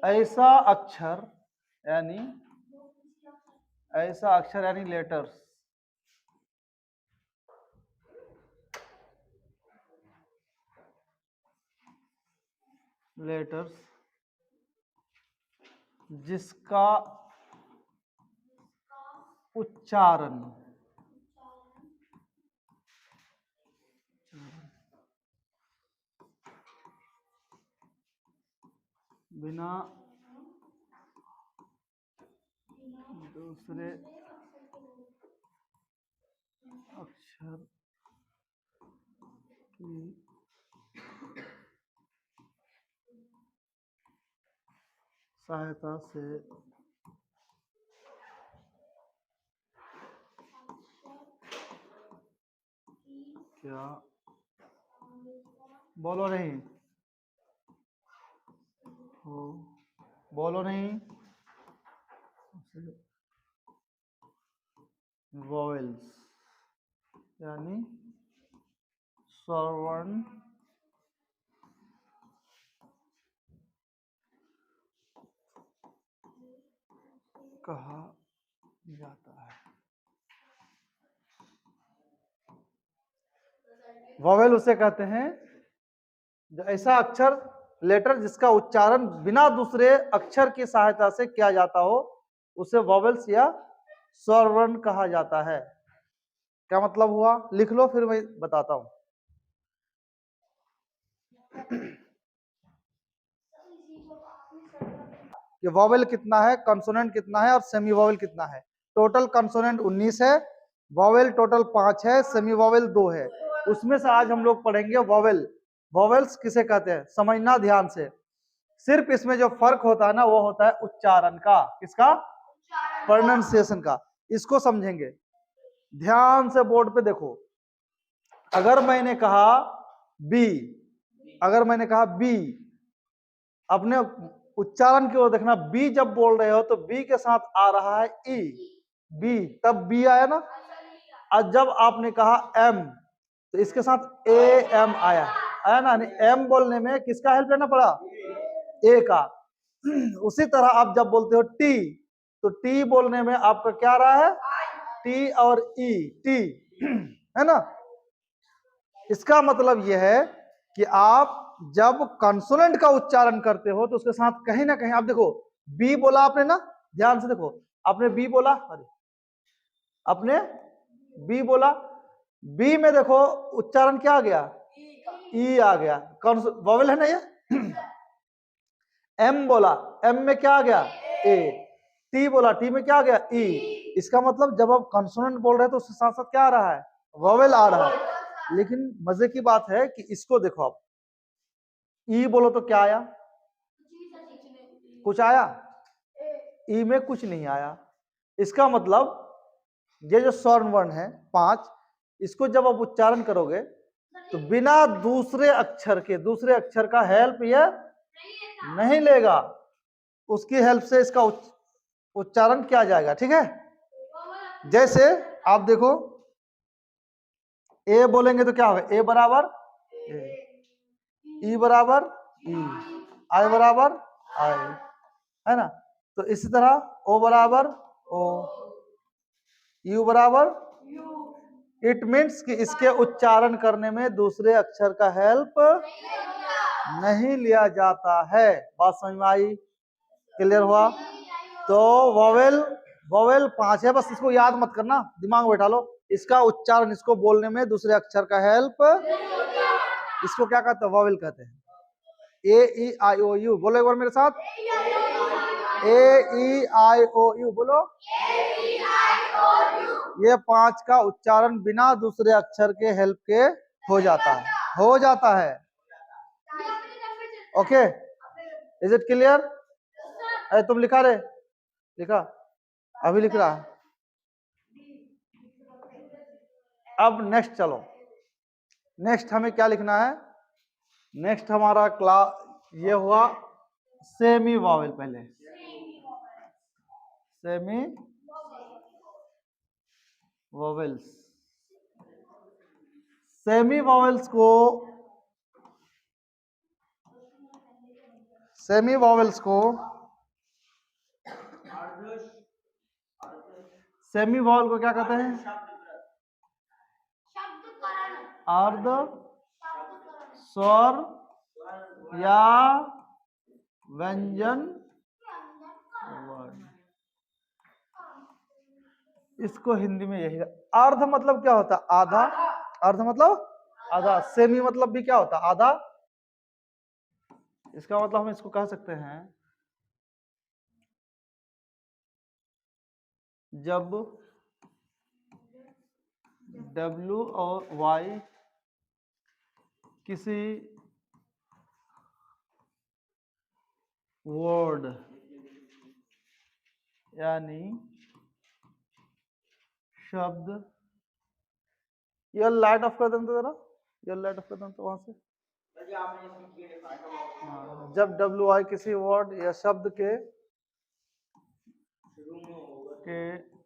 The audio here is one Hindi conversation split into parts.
ऐसा अक्षर यानी लेटर्स जिसका उच्चारण बिना दूसरे अक्षर की सहायता से क्या बोलो नहीं हो बोलो नहीं वॉवेल्स यानी स्वरवर्ण कहा जाता है। वॉवेल उसे कहते हैं जो ऐसा अक्षर लेटर जिसका उच्चारण बिना दूसरे अक्षर की सहायता से किया जाता हो उसे वॉवेल्स या स्वरवर्ण कहा जाता है। क्या मतलब हुआ? लिख लो फिर मैं बताता हूं। ये वॉवेल कितना है, कंसोनेंट कितना है और सेमी वॉवेल कितना है। टोटल कंसोनेंट 19 है, वॉवेल टोटल 5 है, सेमी वॉवेल 2 है। उसमें से आज हम लोग पढ़ेंगे वॉवेल। वॉवेल्स किसे कहते हैं समझना ध्यान से। सिर्फ इसमें जो फर्क होता है ना वो होता है उच्चारण का। किसका? प्रोनाउंसिएशन का। इसको समझेंगे ध्यान से। बोर्ड पे देखो, अगर मैंने कहा बी, अपने उच्चारण की ओर देखना। बी जब बोल रहे हो तो बी के साथ आ रहा है ई, बी, तब बी आया ना। और जब आपने कहा एम तो इसके साथ ए एम आया ना। एम बोलने में किसका हेल्प लेना पड़ा? ए का। उसी तरह आप जब बोलते हो टी तो टी बोलने में आपका क्या आ रहा है? टी और ई, टी, है ना। इसका मतलब यह है कि आप जब कंसोनेंट का उच्चारण करते हो तो उसके साथ कहीं ना कहीं आप देखो, बी बोला आपने ना, ध्यान से देखो, आपने बी बोला, अरे आपने बी बोला, बी में देखो उच्चारण क्या आ गया? ई आ गया। वॉवेल है ना ये। एम बोला, एम में क्या आ गया? ए। टी बोला, टी में क्या आ गया? ई। इसका मतलब जब आप कंसोनेंट बोल रहे हैं तो उसके साथ साथ क्या आ रहा है? वॉवेल आ रहा है। लेकिन मजे की बात है कि इसको देखो आप, ई बोलो तो क्या आया? कुछ आया? ई में कुछ नहीं आया। इसका मतलब ये जो स्वर्ण वर्ण है 5, इसको जब आप उच्चारण करोगे तो बिना दूसरे अक्षर का हेल्प ये नहीं लेगा, उसकी हेल्प से इसका उच्चारण किया जाएगा। ठीक है। जैसे आप देखो, ए बोलेंगे तो क्या होगा? ए बराबर ए, ई बराबर ई, आई बराबर आई, है ना। तो इसी तरह ओ बराबर ओ, यू बराबर। इट मीन्स कि इसके उच्चारण करने में दूसरे अक्षर का हेल्प नहीं लिया जाता है। बात समझ में आई? क्लियर हुआ? तो वॉवेल 5 है, बस इसको याद मत करना, दिमाग में बैठा लो। इसका उच्चारण, इसको बोलने में दूसरे अक्षर का हेल्प, इसको क्या कहते हैं? वॉवेल कहते हैं। ए ई आई ओ यू बोलो एक बार मेरे साथ। ए ई आई ओ यू बोलो। ये 5 का उच्चारण बिना दूसरे अक्षर के हेल्प के हो जाता है। Okay, is it clear? अरे तुम लिखा रे, लिखा, अभी लिख रहा है। अब नेक्स्ट चलो, नेक्स्ट हमें क्या लिखना है? नेक्स्ट हमारा क्लास ये हुआ सेमी वॉवेल। पहले सेमी वॉवेल्स, सेमी वॉवेल्स को सेमी वॉवेल्स को सेमी वॉवेल को क्या कहते हैं? अर्ध स्वर या व्यंजन वर्ण। इसको हिंदी में यही अर्ध मतलब क्या होता है? आधा। अर्ध मतलब आधा। सेमी मतलब भी क्या होता है? आधा। इसका मतलब हम इसको कह सकते हैं जब W और Y किसी वर्ड यानी शब्द, ये लाइट ऑफ कर दें तो जरा, ये लाइट ऑफ कर दें तो वहां से। हाँ, जब WY किसी वर्ड या शब्द के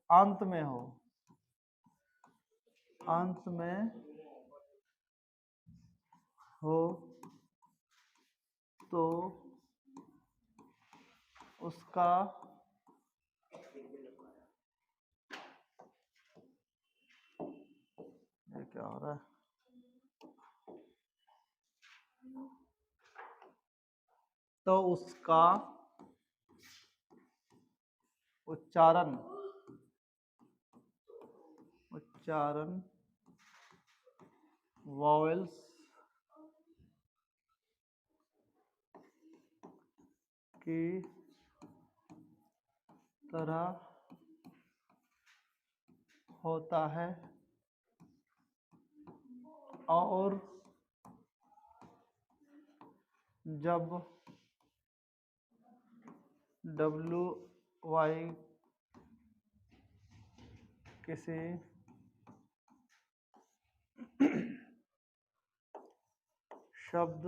अंत में हो, अंत में हो तो उसका ये क्या हो रहा है? तो उसका उच्चारण वॉवेल्स की तरह होता है और जब WY किसी शब्द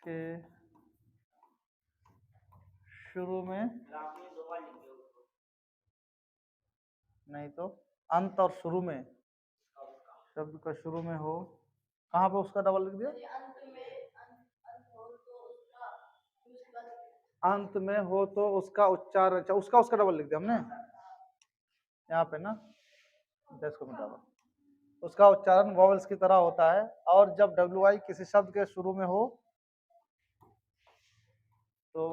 के शुरू में, नहीं तो अंत और शुरू में, शब्द का शुरू में हो, कहाँ पे उसका डबल लिख दिया? अंत में हो तो उसका उच्चारण, अच्छा उसका डबल लिख दिया हमने यहाँ पे ना, इसको मिटा दो। उसका उच्चारण वॉवेल्स की तरह होता है और जब WY किसी शब्द के शुरू में हो तो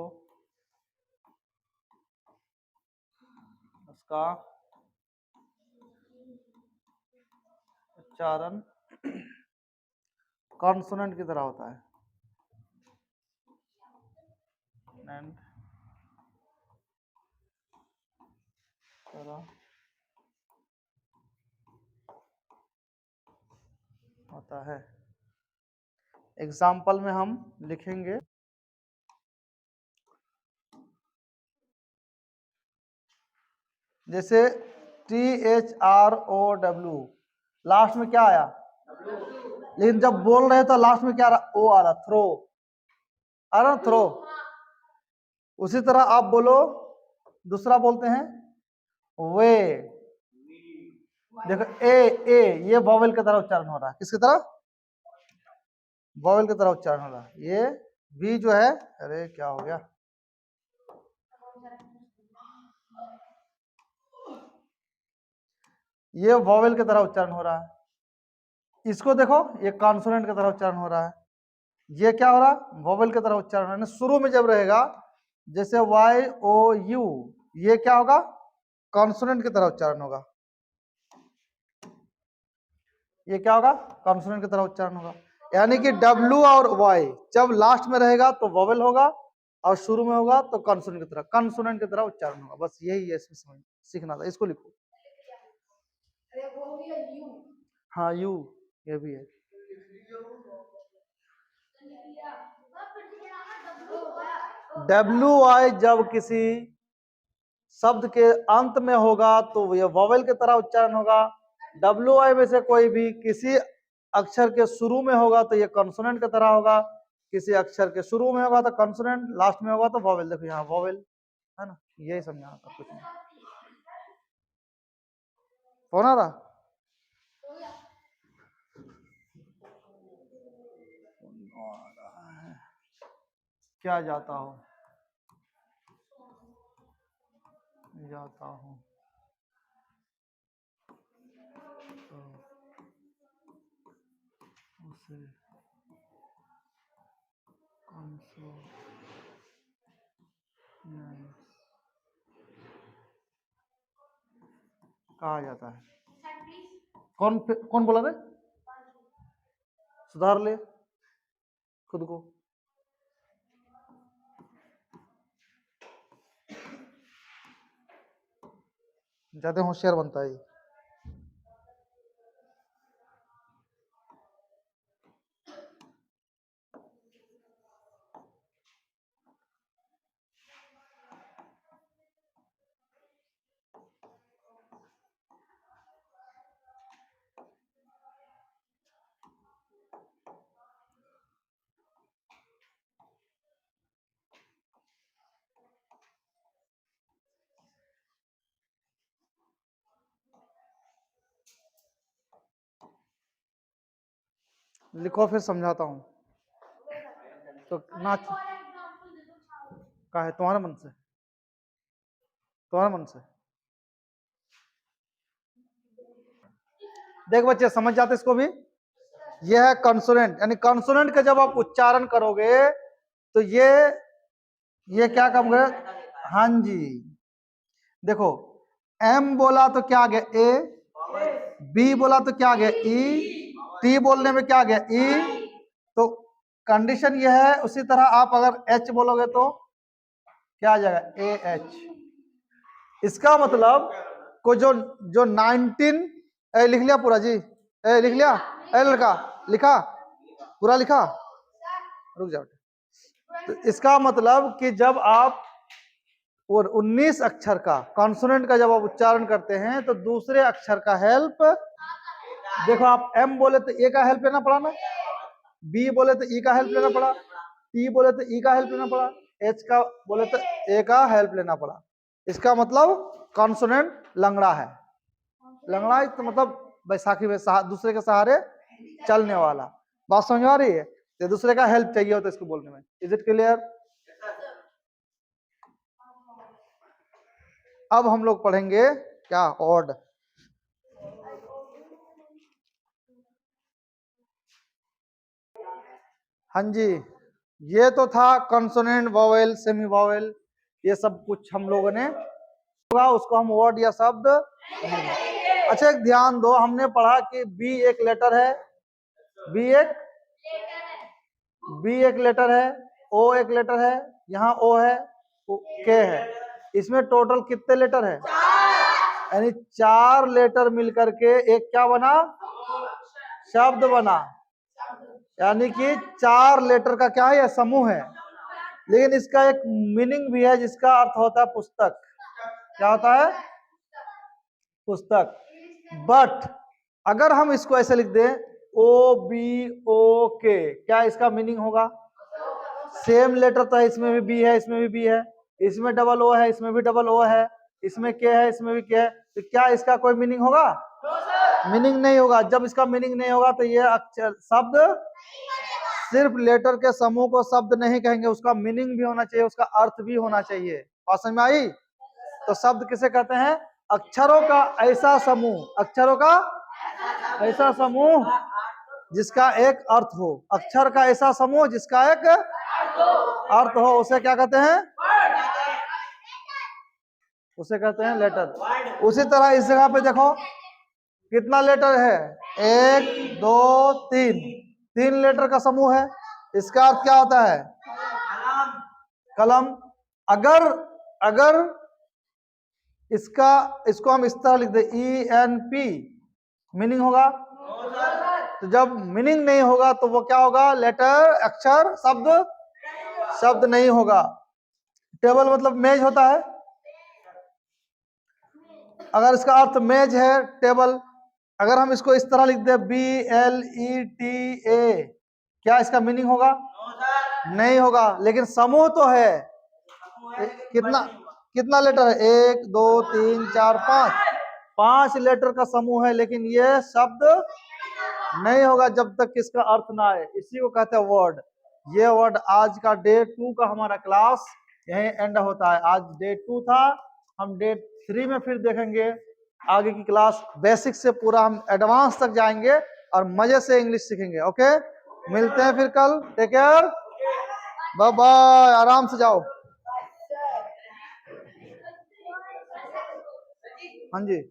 उसका उच्चारण कॉन्सोनेंट की तरह होता है। तरह होता है। एग्जाम्पल में हम लिखेंगे जैसे THROW, लास्ट में क्या आया? लेकिन जब बोल रहे तो लास्ट में क्या आ रहा? ओ आ रहा, थ्रो आ रहा, थ्रो। उसी तरह आप बोलो, दूसरा बोलते हैं वे। देखो ए ये वॉवेल की तरह उच्चारण हो रहा है। किसकी तरह? वॉवेल की तरह उच्चारण हो रहा है। ये बी जो है, अरे क्या हो गया, ये वॉवेल की तरह उच्चारण हो रहा है। इसको देखो, ये कॉन्सोनेंट की तरह उच्चारण हो रहा है। ये क्या हो रहा है? वॉवेल की तरह उच्चारण हो रहा है। शुरू में जब रहेगा जैसे YOU, ये क्या होगा? कॉन्सोनेंट की तरह उच्चारण होगा। ये क्या होगा? कॉन्सोनेंट की तरह उच्चारण होगा। यानी कि W और Y जब लास्ट में रहेगा तो वॉवेल होगा और शुरू में होगा तो कॉन्सोनेंट की तरह, कॉन्सोनेंट की तरह उच्चारण होगा। बस यही है, इसमें समझ सीखना था। इसको लिखो। हाँ यू, ये भी है। WY जब किसी शब्द के अंत में होगा तो यह वॉवेल की तरह उच्चारण होगा। WY में से कोई भी किसी अक्षर के शुरू में होगा तो यह कॉन्सोनेंट की तरह होगा। किसी अक्षर के शुरू में होगा तो कॉन्सोनेंट, लास्ट में होगा तो वॉवेल। देखो यहाँ वॉवेल है ना, यही समझाना था, कुछ नहीं। कौन आ रहा? क्या जाता हो, जाता हूँ, तो उसे consonants कहा जाता है। कौन बोला रे? सुधार ले खुद को। ज्यादा होशियार बनता है। लिखो फिर समझाता हूँ। तो ना का है तुम्हारे मन से, तुम्हारे मन से। देख बच्चे समझ जाते इसको भी। यह है कंसोनेंट, यानी कंसोनेंट का जब आप उच्चारण करोगे तो ये क्या काम करे? हाँ जी, देखो एम बोला तो क्या आ गया ए, बी बोला तो क्या आ गया ई, टी बोलने में क्या आ गया ई। तो कंडीशन यह है। उसी तरह आप अगर एच बोलोगे तो क्या आ जाएगा? A H. इसका मतलब को जो 19 लिख लिया पूरा जी? लिख लिया? लड़का लिखा पूरा लिखा? रुक जाओ। तो इसका मतलब कि जब आप और 19 अक्षर का कॉन्सोनेंट का जब आप उच्चारण करते हैं तो दूसरे अक्षर का हेल्प, देखो आप एम बोले तो ए का हेल्प लेना पड़ा ना, बी बोले तो ई का हेल्प लेना पड़ा, टी बोले तो ई का हेल्प लेना पड़ा, एच का बोले तो ए का हेल्प लेना पड़ा। इसका मतलब कॉन्सोनेंट लंगड़ा है। लंगड़ा तो मतलब बैसाखी में दूसरे के सहारे चलने वाला। बात समझ आ रही है? तो दूसरे का हेल्प चाहिए होता है इसको बोलने में। Is it clear? अब हम लोग पढ़ेंगे क्या? ऑड। हाँ जी, ये तो था कंसोनेंट, वोवेल, सेमी वोवेल, ये सब कुछ हम लोगों ने होगा, उसको हम वर्ड या शब्द। अच्छा एक ध्यान दो, हमने पढ़ा कि बी एक लेटर है, बी एक लेटर है, ओ एक लेटर है, यहाँ ओ है, के है। इसमें टोटल कितने लेटर है? यानी 4 लेटर मिलकर के एक क्या बना? शब्द बना। यानी कि 4 लेटर का क्या है? यह समूह है। लेकिन इसका एक मीनिंग भी है जिसका अर्थ होता है पुस्तक। क्या होता है? पुस्तक। बट अगर हम इसको ऐसे लिख दें ओ बी ओ के, क्या इसका मीनिंग होगा? सेम लेटर तो है, इसमें भी बी है, इसमें भी बी है, इसमें डबल ओ है, इसमें भी डबल ओ है, इसमें के है, इसमें भी के है, तो क्या इसका कोई मीनिंग होगा? मीनिंग नहीं होगा। जब इसका मीनिंग नहीं होगा तो ये अक्षर शब्द, सिर्फ लेटर के समूह को शब्द नहीं कहेंगे, उसका मीनिंग भी होना चाहिए, उसका अर्थ भी होना चाहिए। बात समझ में आई? तो शब्द किसे कहते हैं? अक्षरों का ऐसा समूह, अक्षरों का ऐसा समूह जिसका एक अर्थ हो। अक्षर का ऐसा समूह जिसका एक अर्थ हो, उसे क्या कहते हैं? उसे कहते हैं लेटर। उसी तरह इस जगह पे देखो कितना लेटर है? 1 2 3, 3 लेटर का समूह है। इसका अर्थ क्या होता है? कलम। अगर अगर इसको हम इस तरह लिख दे ENP, मीनिंग होगा? तो जब मीनिंग नहीं होगा तो वो क्या होगा? लेटर, अक्षर, शब्द नहीं होगा। टेबल मतलब मेज होता है। अगर इसका अर्थ मेज है, टेबल, अगर हम इसको इस तरह लिख दे BLETA, क्या इसका मीनिंग होगा? नहीं होगा। लेकिन समूह तो है। कितना लेटर है? 1 2 3 4 5 लेटर का समूह है, लेकिन यह शब्द नहीं होगा जब तक इसका अर्थ ना आए। इसी को कहते हैं वर्ड। ये वर्ड आज का डे 2 का हमारा क्लास यही एंड होता है। आज डे 2 था, हम डे 3 में फिर देखेंगे आगे की क्लास। बेसिक से पूरा हम एडवांस तक जाएंगे और मजे से इंग्लिश सीखेंगे। ओके, मिलते हैं फिर कल। टेक केयर, बाय बाय, आराम से जाओ। हाँ जी।